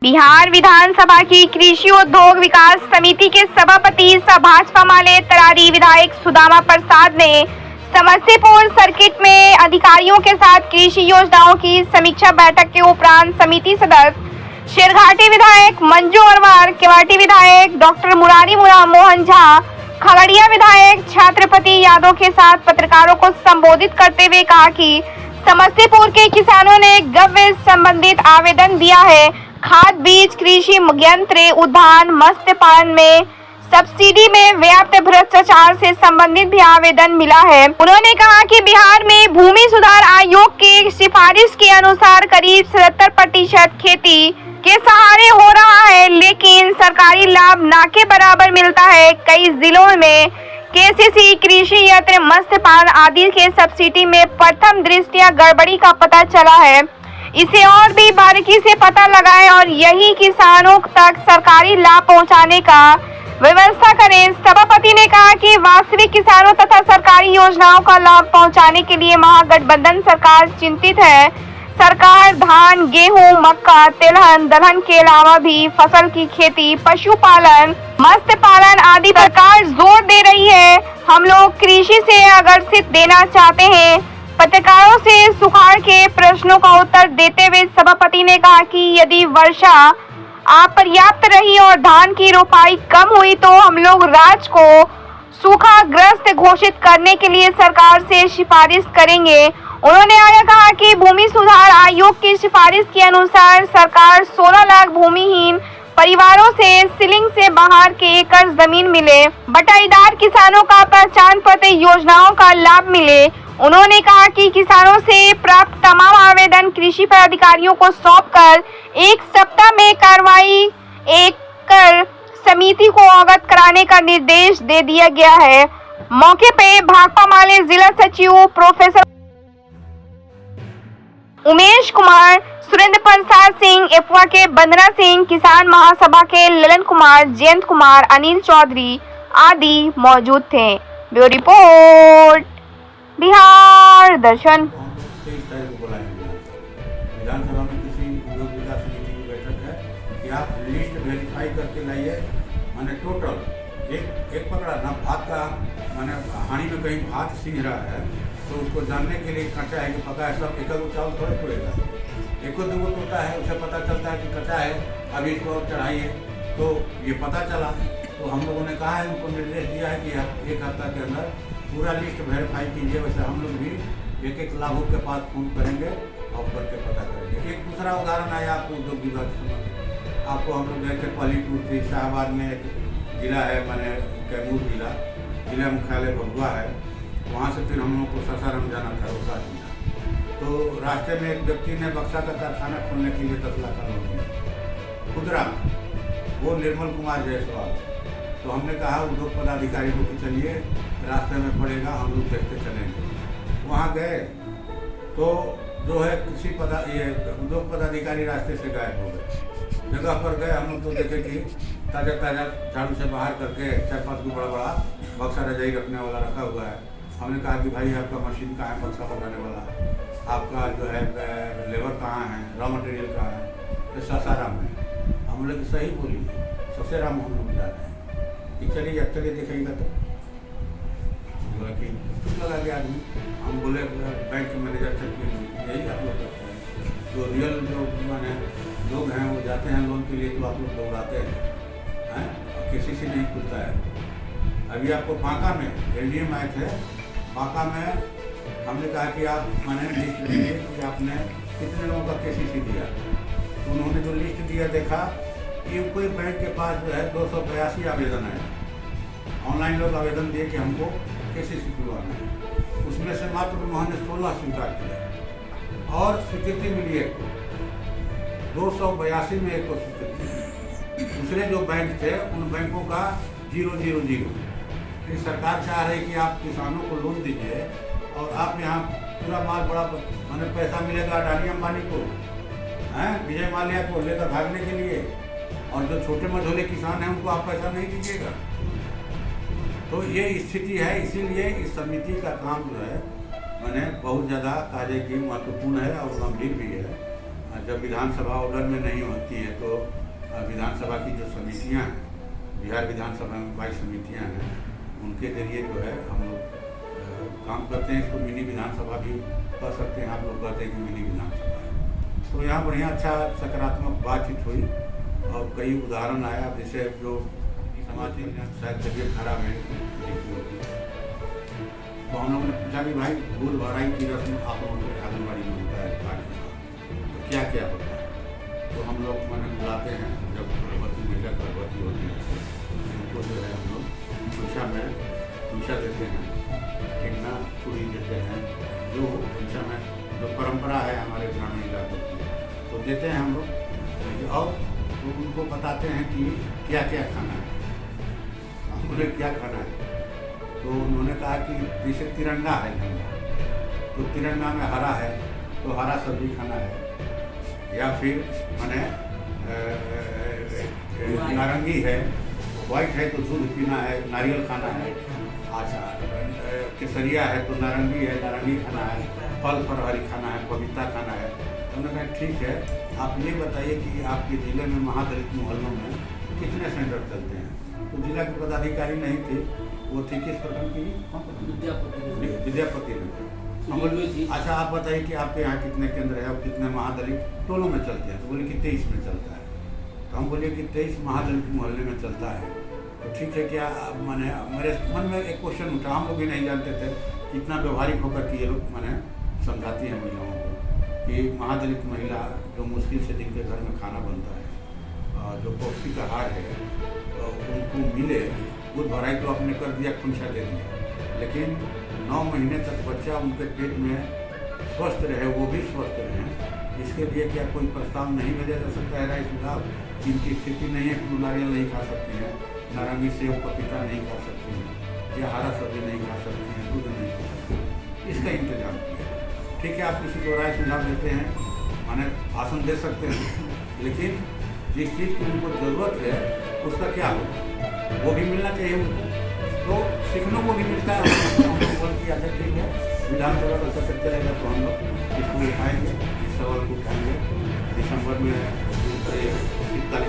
बिहार विधानसभा की कृषि उद्योग विकास समिति के सभापति सह भाजपा माले तरारी विधायक सुदामा प्रसाद ने समस्तीपुर सर्किट में अधिकारियों के साथ कृषि योजनाओं की समीक्षा बैठक के उपरांत समिति सदस्य शेरघाटी विधायक मंजू अरवार, केवाटी विधायक डॉक्टर मुरारी मोहन झा, खगड़िया विधायक छत्रपति यादव के साथ पत्रकारों को संबोधित करते हुए कहा कि समस्तीपुर के किसानों ने गव्य संबंधित आवेदन दिया है। खाद, बीज, कृषि यंत्र, उद्यान, मत्स्य पालन में सब्सिडी में व्याप्त भ्रष्टाचार से संबंधित भी आवेदन मिला है। उन्होंने कहा कि बिहार में भूमि सुधार आयोग की सिफारिश के अनुसार करीब 77% खेती के सहारे हो रहा है, लेकिन सरकारी लाभ ना के बराबर मिलता है। कई जिलों में केसीसी, कृषि यंत्र, मत्स्य पालन आदि के सब्सिडी में प्रथम दृष्टया गड़बड़ी का पता चला है। इसे और भी बारीकी से पता लगाएं और यही किसानों तक सरकारी लाभ पहुंचाने का व्यवस्था करें। सभापति ने कहा कि वास्तविक किसानों तथा सरकारी योजनाओं का लाभ पहुंचाने के लिए महागठबंधन सरकार चिंतित है। सरकार धान, गेहूं, मक्का, तिलहन, दलहन के अलावा भी फसल की खेती, पशुपालन, मत्स्य पालन आदि पर सरकार जोर दे रही है। हम लोग कृषि से आकर्षित देना चाहते हैं। पत्रकारों से सुखाड़ के प्रश्नों का उत्तर देते हुए सभापति ने कहा कि यदि वर्षा अपर्याप्त रही और धान की रोपाई कम हुई तो हम लोग राज्य को सूखाग्रस्त घोषित करने के लिए सरकार से सिफारिश करेंगे। उन्होंने आगे कहा कि भूमि सुधार आयोग की सिफारिश के अनुसार सरकार 16 लाख भूमिहीन परिवारों से सीलिंग से बाहर के एकड़ जमीन मिले, बटाईदार किसानों का पहचान पत्र योजनाओं का लाभ मिले। उन्होंने कहा कि किसानों से प्राप्त तमाम आवेदन कृषि पर अधिकारियों को सौंपकर 1 सप्ताह में कार्रवाई कर समिति को अवगत कराने का निर्देश दे दिया गया है। मौके पे भाकपा माले जिला सचिव प्रोफेसर उमेश कुमार, सुरेंद्र प्रसाद सिंह, एफवा के बंदना सिंह, किसान महासभा के ललन कुमार, जयंत कुमार, अनिल चौधरी आदि मौजूद थे। ब्यूरो रिपोर्ट, बिहार दर्शन। विधानसभा में किसी उद्योग विकास समिति की बैठक है कि आप लिस्ट वेरीफाई करके लाइए। माने टोटल एक पकड़ा ना भात का, माने हानि में कहीं भात सींच रहा है तो उसको जानने के लिए कच्चा है कि पका है, सब एक चावल थोड़े टोएगा, एक दो टोटा है, उसे पता चलता है कि कच्चा है, अभी इसको और चढ़ाइए, तो ये पता चला। तो हम लोगों ने कहा है, उनको निर्देश दिया है कि 1 हफ्ता के अंदर पूरा लिस्ट वेरीफाई कीजिए। वैसे हम लोग भी एक लाभुक के पास फोन करेंगे और करके पता करेंगे। एक दूसरा उदाहरण आया आपको उद्योग विभाग से, आपको हम लोग गए थे पहली टूर थी शाहबाद में, एक जिला है माने कैमूर जिला मुख्यालय भगुआ है, वहाँ से फिर हम लोग को सासाराम जाना था रोका जिला। तो रास्ते में एक व्यक्ति ने बक्सा का कारखाना खोलने के लिए 10 लाख का लोन दिया खुदरा, वो निर्मल कुमार जायसवाल। तो हमने कहा उद्योग पदाधिकारी को कि चलिए रास्ते में पड़ेगा, हम लोग देखते चलेंगे। वहाँ गए तो जो है किसी उद्योग पदाधिकारी रास्ते से गायब हो गए। जगह पर गए हम लोग तो देखे कि ताज़ा झाड़ू से बाहर करके 4-5 को बड़ा बक्सा रजाई रखने वाला रखा हुआ है। हमने कहा कि भाई आपका मशीन कहाँ है बक्सा बनाने वाला, आपका जो है लेबर कहाँ है, रॉ मटेरियल कहाँ है, तो सासाराम में। हम लोग सही बोली, सबसे राम हम लोग जा रहे हैं कि चलिए अब चलिए देखेंगे। तो बोला कि चुप लगा गया आदमी। हम बोले बैंक के मैनेजर से यही आप लोग करते हैं, जो रियल जो माने लोग हैं वो जाते हैं लोन के लिए तो आप लोग दौड़ाते हैं, केसीसी नहीं खुलता है। अभी आपको बांका में LDM आए थे, बांका में हमने कहा कि आप माने लिस्ट दीजिए कि आपने कितने लोगों का केसीसी दिया। तो उन्होंने जो लिस्ट दिया देखा कि कोई बैंक के पास जो है 282 आवेदन है। ऑनलाइन लोग आवेदन दिए कि हमको केसीसी खुलवाना है, उसमें से मात्र उन्होंने 16 स्वीकार किया और स्वीकृति मिली एक को, 282 में एक को स्वीकृति। दूसरे जो बैंक थे उन बैंकों का 000। फिर सरकार चाह रही कि आप किसानों को लोन दीजिए और आप यहाँ पूरा माल बड़ा माने पैसा मिलेगा अडानी अंबानी को, विजय माल्या को लेकर भागने के लिए, और जो छोटे मझोले किसान हैं उनको आप पैसा नहीं दीजिएगा। तो ये स्थिति है, इसीलिए इस समिति का काम जो है मैंने बहुत ज़्यादा कार्य की महत्वपूर्ण है और गंभीर भी है। जब विधानसभा ऑर्डर में नहीं होती है तो विधानसभा की जो समितियां हैं, बिहार विधानसभा में 22 समितियां हैं, उनके जरिए जो है हम लोग काम करते हैं। इसको मिनी विधानसभा भी कह सकते हैं, आप लोग कहते हैं कि मिनी विधानसभा है। तो यहाँ बढ़िया अच्छा सकारात्मक बातचीत हुई और कई उदाहरण आया, जैसे जो समाज में शायद तबीयत खराब है तो हम लोगों ने पूछा कि भाई दूध भराई की रस्म आप लोगों के आंगनबाड़ी में होता है तो क्या क्या होता है? तो हम लोग मैंने बुलाते हैं, जब गर्भवती महिला गर्भवती होती है उनको जो है हम लोग पूछा देते हैं, ठेकना चूड़ी देते हैं, जो पूछा में जो परंपरा है हमारे ग्रामीण इलाकों की तो देते हैं हम लोग। और तो उनको बताते हैं कि क्या क्या खाना है, उन्हें क्या खाना है। तो उन्होंने कहा कि जैसे तिरंगा है झंडा, तो तिरंगा में हरा है तो हरा सब्जी खाना है, या फिर माने नारंगी है, वाइट है तो दूध पीना है, नारियल खाना है। अच्छा, केसरिया है तो नारंगी है, नारंगी खाना है, फल फरहरी खाना है, पपीता खाना है। तो उन्होंने कहा ठीक है, आप ये बताइए कि आपके ज़िले में महादलित मोहल्लों में कितने सेंटर चलते हैं? तो जिला के पदाधिकारी नहीं थे, वो थी किस प्रकार की विद्यापति नगर। हम बोले अच्छा आप बताइए कि आपके यहाँ कितने केंद्र है और कितने महादलित टोलों में चलते हैं? तो बोले कि 23 में चलता है। तो हम बोले कि 23 महादलित मोहल्ले में चलता है, तो ठीक है क्या? मैंने मेरे मन में एक क्वेश्चन उठा, हम लोग भी नहीं जानते थे कितना व्यवहारिक होकर कि ये लोग मैंने समझाती हैं महिलाओं को कि महादलित महिला जो मुश्किल से जिनके घर में खाना बनता है, जो पौष्टिक आहार है तो उनको मिले, दूध भराई तो आपने कर दिया, खुंसा दे दिया, लेकिन 9 महीने तक बच्चा उनके पेट में स्वस्थ रहे, वो भी स्वस्थ रहें, इसके लिए क्या कोई प्रस्ताव नहीं भेजा जा सकता है? राय सुझाव जिनकी स्थिति नहीं है कि नारियल नहीं खा सकती हैं, नारंगी सेब पपीता नहीं खा सकती हैं, या हरा सब्जी नहीं खा सकती हैं, दूध नहीं खा सकती हैं, इसका इंतजाम किया। ठीक है, आप किसी को राय सुझाव देते हैं, माने भाषण दे सकते हैं, लेकिन जिस चीज़ की उनको ज़रूरत है उसका क्या होगा, वो भी मिलना चाहिए उनको। तो सीखने को भी मिलता है। की आदत ठीक है, विधानसभा का सत्र चलेगा तो हम लोग इसको उठाएंगे, इस सवाल को उठाएंगे। दिसंबर में शीतकालीन